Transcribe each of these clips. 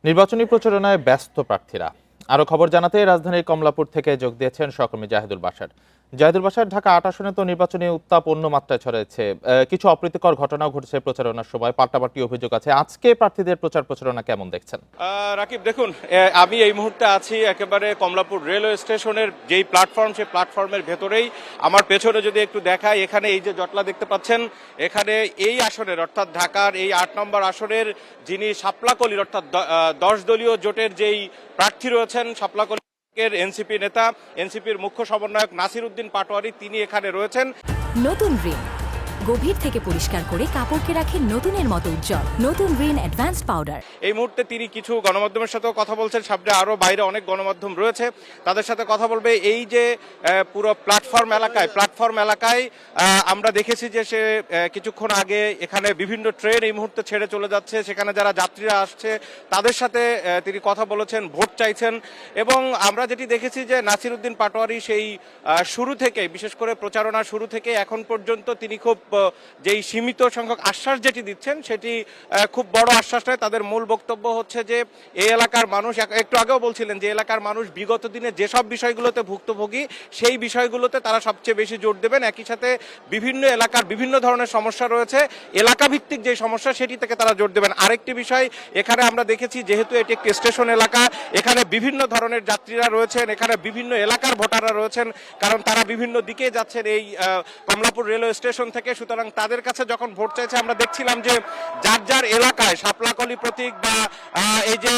নির্বাচনী প্রচারণায় ব্যস্ত প্রার্থীরা। আরো খবর জানাতে রাজধানীর কমলাপুর থেকে যোগ দিয়েছেন সহকর্মী জাহিদুল বাশার। জাহিদুল বাশার, ঢাকা ৮ আসনে তো নির্বাচনী উত্তাপ অন্য মাত্রায় ছড়াচ্ছে। কিছু অপ্রীতিকর ঘটনাও ঘটেছে প্রচারণার সময়, পাল্টাপাল্টি অভিযোগ আছে। আজকে প্রার্থীদের প্রচারণা কেমন দেখছেন? রাকিব, দেখুন, আমি এই মুহূর্তে আছি একেবারে কমলাপুর রেলওয়ে স্টেশনের যেই প্ল্যাটফর্ম, সেই প্ল্যাটফর্মের ভেতরেই। আমার পেছনে যদি একটু দেখায়, এখানে এই যে জটলা দেখতে পাচ্ছেন, এখানে এই আসনের অর্থাৎ ঢাকার এই ৮ নম্বর আসনের যিনি শাপলাকলির অর্থাৎ 10 দলীয় জোটের যেই প্রার্থী রয়েছেন, শাপলাকলি এনসিপি নেতা, এনসিপির মুখ্য সমন্বয়ক নাসির উদ্দিন পাটোয়ারি, তিনি এখানে রয়েছেন। নতুন রিন গভীর থেকে পরিষ্কার করে কাপড়কে রাখে নতুনের মতো উজ্জ্বল। নতুন রিন অ্যাডভান্সড পাউডার। এই মুহূর্তে তিনি কিছু গণমাধ্যমের সাথেও কথা বলছেন। সামনে আরো বাইরে অনেক গণমাধ্যম রয়েছে, তাদের সাথে কথা বলবে। এই যে পুরো প্ল্যাটফর্ম এলাকায় আমরা দেখেছি যে সে কিছুক্ষণ আগে এখানে বিভিন্ন ট্রেন এই মুহূর্তে ছেড়ে চলে যাচ্ছে, সেখানে যারা যাত্রীরা আসছে তাদের সাথে তিনি কথা বলেছেন, ভোট চাইছেন। এবং আমরা যেটি দেখেছি যে নাসির উদ্দিন পাটোয়ারি সেই শুরু থেকে, বিশেষ করে প্রচারণা শুরু থেকে এখন পর্যন্ত তিনি খুব যেই সীমিত সংখ্যক আশ্বাস যেটি দিচ্ছেন, সেটি খুব বড় আশ্বাস নয়। তাদের মূল বক্তব্য হচ্ছে যে এই এলাকার মানুষ, একটু আগেও বলছিলেন যে এলাকার মানুষ বিগত দিনে যেসব বিষয়গুলোতে ভুক্তভোগী, সেই বিষয়গুলোতে তারা সবচেয়ে বেশি জোর দেবেন। একই সাথে বিভিন্ন এলাকার বিভিন্ন ধরনের সমস্যা রয়েছে, এলাকা ভিত্তিক যে সমস্যা, সেটি থেকে তারা জোর দেবেন। আরেকটি বিষয়, এখানে আমরা দেখেছি যেহেতু এটি একটি স্টেশন এলাকা, এখানে বিভিন্ন ধরনের যাত্রীরা রয়েছেন, এখানে বিভিন্ন এলাকার ভোটাররা রয়েছেন, কারণ তারা বিভিন্ন দিকে যাচ্ছেন এই কমলাপুর রেলওয়ে স্টেশন থেকে। সুতরাং তাদের কাছে যখন ভোট চাইছে, আমরা দেখছিলাম যে যার যার এলাকায় শাপলাকলি প্রতীক বা এই যে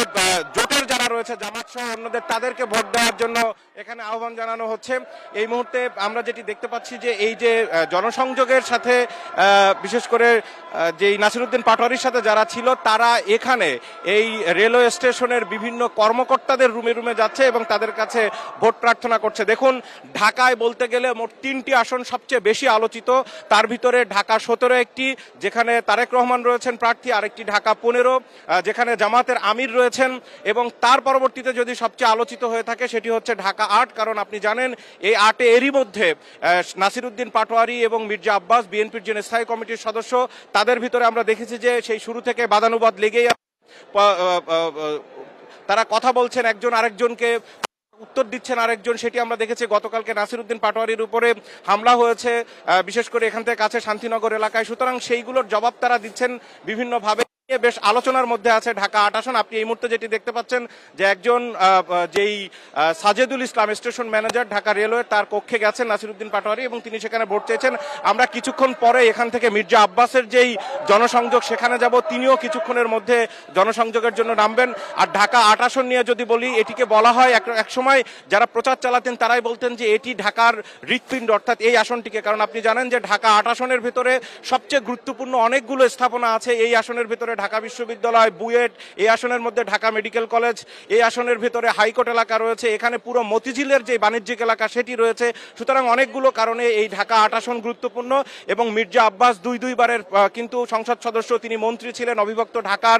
জোটের যারা রয়েছে, জামাত সহ অন্যদের, তাদেরকে ভোট দেওয়ার জন্য এখানে আহ্বান জানানো হচ্ছে। এই মুহূর্তে আমরা যেটি দেখতে পাচ্ছি যে এই যে জনসংযোগের সাথে বিশেষ করে যেই নাসির উদ্দিন পাটোয়ারির সাথে যারা ছিল, তারা এখানে এই রেলওয়ে স্টেশনের বিভিন্ন কর্মকর্তাদের রুমে রুমে যাচ্ছে এবং তাদের কাছে ভোট প্রার্থনা করছে। দেখুন, ঢাকায় বলতে গেলে মোট 3টি আসন সবচেয়ে বেশি আলোচিত। তার ভিতরে ঢাকা 17 একটি, যেখানে তারেক রহমান রয়েছেন প্রার্থী, আরেকটি ঢাকা 15 যেখানে জামাতের আমির রয়েছেন, এবং তার পরবর্তীতে যদি সবচেয়ে আলোচিত হয়ে থাকে সেটি হচ্ছে ঢাকা 8। কারণ আপনি জানেন এই 8 এরই মধ্যে নাসির উদ্দিন পাটোয়ারি এবং মির্জা আব্বাস, বিএনপির যে স্থায়ী কমিটির সদস্য, তাদের ভিতরে আমরা দেখেছি যে সেই শুরু থেকে বাদানুবাদ লেগেই তারা কথা বলছেন, একজন আরেকজনকে উত্তর দিচ্ছেন আরেকজন। সেটি আমরা দেখেছি গতকালকে নাসির উদ্দিন পাটোয়ারির উপরে হামলা হয়েছে, বিশেষ করে এখান থেকে কাছে শান্তিনগর এলাকায়। সুতরাং সেইগুলোর জবাব তারা দিচ্ছেন বিভিন্নভাবে। বেশ আলোচনার মধ্যে আছে ঢাকা 8 আসন। আপনি এই মুহূর্তে যেটি দেখতে পাচ্ছেন যে একজন যেই সাজেদুল ইসলাম, স্টেশন ম্যানেজার ঢাকা রেলওয়ে, তার কক্ষে গেছেন নাসির উদ্দিন পাটোয়ারি এবং তিনি সেখানে ভোট চেয়েছেন। আমরা কিছুক্ষণ পরে এখান থেকে মির্জা আব্বাসের যেই জনসংযোগ, সেখানে যাব। তিনিও কিছুক্ষণের মধ্যে জনসংযোগের জন্য নামবেন। আর ঢাকা 8 আসন নিয়ে যদি বলি, এটিকে বলা হয় এক সময় যারা প্রচার চালাতেন তারাই বলতেন যে এটি ঢাকার হৃৎপিণ্ড, অর্থাৎ এই আসনটিকে। কারণ আপনি জানেন যে ঢাকা 8 আসনের ভিতরে সবচেয়ে গুরুত্বপূর্ণ অনেকগুলো স্থাপনা আছে। এই আসনের ভিতরে ঢাকা বিশ্ববিদ্যালয়, বুয়েট, এই আসনের মধ্যে ঢাকা মেডিকেল কলেজ, এই আসনের ভিতরে হাইকোর্ট এলাকা রয়েছে, এখানে পুরো মতিঝিলের যে বাণিজ্যিক এলাকা সেটি রয়েছে। সুতরাং অনেকগুলো কারণে এই ঢাকা 8 আসন গুরুত্বপূর্ণ। এবং মির্জা আব্বাস দুইবারের কিন্তু সংসদ সদস্য, তিনি মন্ত্রী ছিলেন, অবিভক্ত ঢাকার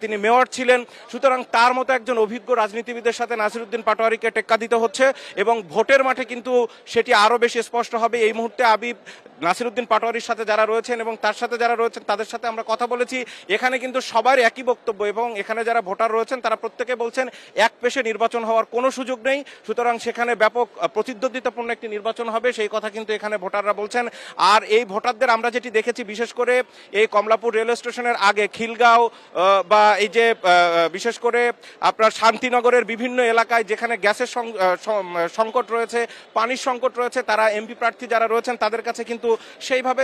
তিনি মেয়র ছিলেন। সুতরাং তার মতো একজন অভিজ্ঞ রাজনীতিবিদের সাথে নাসির উদ্দিন পাটোয়ারিকে টেক্কা দিতে হচ্ছে এবং ভোটের মাঠে কিন্তু সেটি আরো বেশি স্পষ্ট হবে। এই মুহূর্তে আবিব নাসির উদ্দিন পাটোয়ারির সাথে যারা রয়েছেন এবং তার সাথে যারা রয়েছেন তাদের সাথে আমরা কথা বলেছি। এখানে কিন্তু সবার একই বক্তব্য এবং এখানে যারা ভোটার রয়েছেন তারা প্রত্যেকে বলছেন এক পেশে নির্বাচন হওয়ার কোনো সুযোগ নেই। সুতরাং সেখানে ব্যাপক প্রতিদ্বন্দ্বিতাপূর্ণ একটি নির্বাচন হবে, সেই কথা কিন্তু এখানে ভোটাররা বলছেন। আর এই ভোটারদের আমরা যেটি দেখেছি, বিশেষ করে এই কমলাপুর রেলওয়ে স্টেশনের আগে খিলগাঁও বা এই যে বিশেষ করে আপনার শান্তিনগরের বিভিন্ন এলাকায় যেখানে গ্যাসের সংকট রয়েছে, পানির সংকট রয়েছে, তারা এমপি প্রার্থী যারা রয়েছেন তাদের কাছে কিন্তু সেইভাবে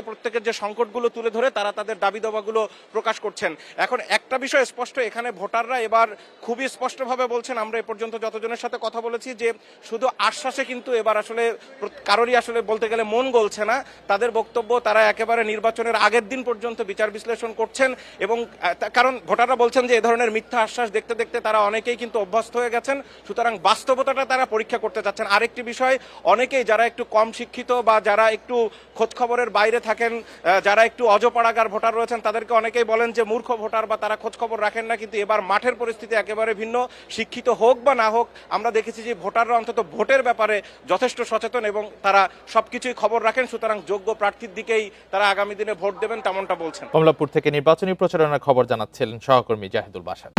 প্রত্যেকের যে সংকটগুলো তুলে ধরে তারা তাদের দাবি দাবাগুলো প্রকাশ করছেন। এখন একটা বিষয় স্পষ্ট, এখানে ভোটাররা এবার খুবই স্পষ্টভাবে বলছেন, আমরা এ পর্যন্ত যতজনের সাথে কথা বলেছি, যে শুধু আশ্বাসে কিন্তু এবার আসলে কারোরই আসলে বলতে গেলে মন গলছে না। তাদের বক্তব্য, তারা একেবারে নির্বাচনের আগের দিন পর্যন্ত বিচার বিশ্লেষণ করছেন এবং কারণ ভোটাররা বলছেন যে এ ধরনের মিথ্যা আশ্বাস দেখতে দেখতে তারা অনেকেই কিন্তু অভ্যস্ত হয়ে গেছেন। সুতরাং বাস্তবতাটা তারা পরীক্ষা করতে চাচ্ছেন। আরেকটি বিষয়, অনেকেই যারা একটু কম শিক্ষিত বা যারা একটু খোঁজ খবরের বাইরে থাকেন, যারা একটু অজপাড়াগার ভোটার রয়েছেন, তাদেরকে অনেকেই বলেন যে মূর্খ ভোটার বা তারা খোঁজ খবর রাখেন না। কিন্তু এবার মাঠের পরিস্থিতি একেবারে ভিন্ন। শিক্ষিত হোক বা না হোক, আমরা দেখেছি যে ভোটাররা অন্তত ভোটের ব্যাপারে যথেষ্ট সচেতন এবং তারা সবকিছুই খবর রাখেন। সুতরাং যোগ্য প্রার্থীর দিকেই তারা আগামী দিনে ভোট দেবেন, তেমনটা বলছেন। কমলাপুর থেকে নির্বাচনী প্রচারণার খবর জানাচ্ছিলেন সহকর্মী জাহিদুল বাশার।